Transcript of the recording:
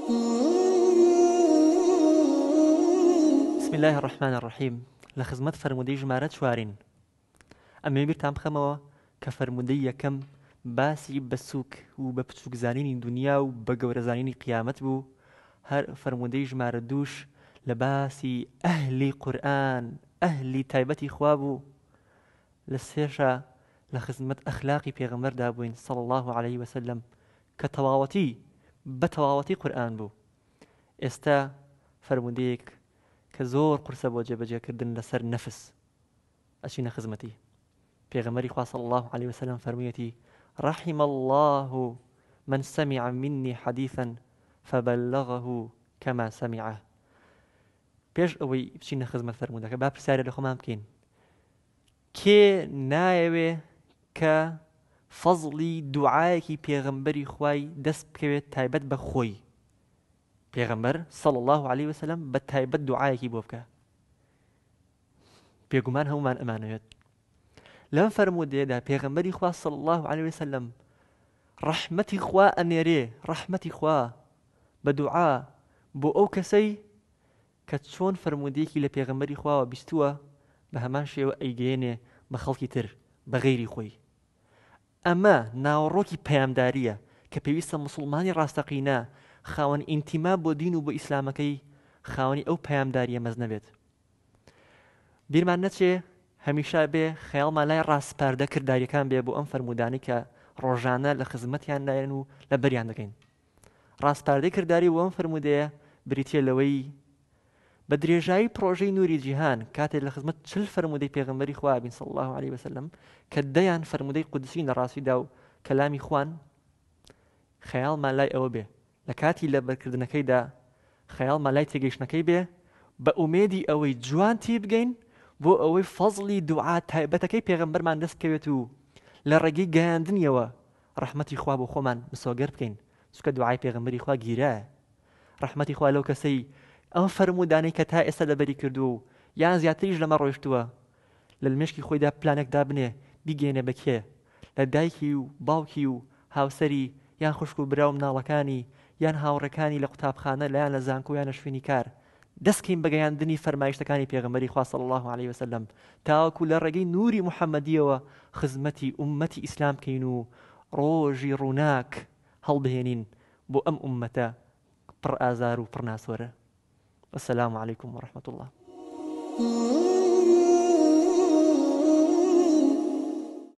بسم الله الرحمن الرحيم. لخزمت فرمودي جمارة شوارين ئەمێ بیرتان بخەمەوە کە فەرموودەی یەکەم باسی بەسووک و بە بچووکزانینی دنیا و بە گەورەزانینی قیامەت بوو. هەر فەرموودەی ژمارە دووش لە باسی ئەهلی قورئان، ئەهلی تایبەتی خوا بوو. لە سێشە لە خزمەت ئەخلاقی پێغەمبەردا بووین صلی الله عليه وسلم کە تەواوەتی بە تەواوەتی قورئان بوو. ئێستا فەرموودەیەک کە زۆر قورسە بۆ جێبەجێکردن لەسەر نەفس ئەچینە خزمەتی پێغەمبەری خوا صلی الله عليه وسلم فەرموویەتی: رحم الله من سمع مني حديثا فبلغه كما سمعه. پێش ئەوەی بچینە خزمەت فەرموودەکە با پرسیارە لە خۆمان بکەین: کێ نایەوێ کە فەزڵی دوعایەکی پێغەمبەری خوای دەست بکەوێت تایبەت بە خۆی؟ پێغەمبەر صلی الله عليه وسلم بە تایبەت دوعایەکی بۆ بکە. بێگومان هەمومان ئەمانەوێت. لەم فەرموودەیەدا پێغەمبەری خوا صلی الله عليه وسلم ڕەحمەتی خوا ئەنێرێ، ڕەحمەتی خوا بە دوعا بۆ ئەو کەسەی کە چۆن فەرموودەیەکی لە پێغەمبەری خواوە بیستووە بە هەمان شێوە ئەیگەیەنێ بە خەڵکی تر بە غەیری خۆی. ئەمە ناوەڕۆکی پەیامداریە کە پێویستە موسڵمانی ڕاستەقینە خاوەن ئینتیما بۆ دین و بۆ ئیسلامەکەی خاوەنی ئەو پەیامداریە مەز نەبێت. بیرمان نەچێ هەمیشە بێ خەیاڵمان لای ڕاستپاردە کرداریەکان بێ بۆ ئەم فەرموودانەی کە ڕۆژانە لە خزمەتیاندایەن و لە بەریان دەکەین. ڕاستپاردەی کردداری بۆ ئەم فەرموودەیە بریتیە لەوەی بە درێژایی پرۆژەی نوری جیهان کاتێک لە خزمەت 40 فەرموودەی پێغەمبەری خوا بین صلی الله عليه وسلم کە دەیان فەرموودەی قودسی لەڕاستیدا و کەلامی خوان، خەیاڵمان لای ئەوە بێ لە کاتی لە بەرکردنەکەیدا خەیاڵمان لای تێگەیشتنەکەی بێ بە ئومێدی ئەوەی جوانتی بگەین بۆ ئەوەی فەزڵی دوعا تایبەتەکەی پێغەمبەرمان دەست بکەوێت و لە ڕێگەی گەیاندنیەوە ڕەحمەتی خوا بۆ خۆمان مسۆگەر بکەین، چونکە دوعای پێغەمبەری خوا گیرایە. ڕەحمەتی خوا لەو کەسەی ئەم فەرموودانەی کە تا ئێستا لەبەری کردو و یان زیاتریش لەمە ڕۆیشتووە لە مشکی خۆیدا پلانێکدا بنێ بیگەێنێ بە کێ؟ لە دایکی و باوکی و هاوسەری یان خوشک و برا و مناڵەکانی یان هاوڕەکانی لە قوتابخانە لەیان لە زانکۆ یان لە شوێنی کار دەستکەین بەگەیاندنی فەرمایشتەکانی پێغەمبەری خوا صلی الله عليه وسلم تاوەکو لە ڕێگەی نوری محەممەدیەوە خزمەتی ئومەتی ئیسلام کەین و ڕۆژی ڕووناک هەڵبهێنین بۆ ئەم ئومەتە پڕ ئازار و پڕ ناسۆرە. والسلام عليكم ورحمة الله.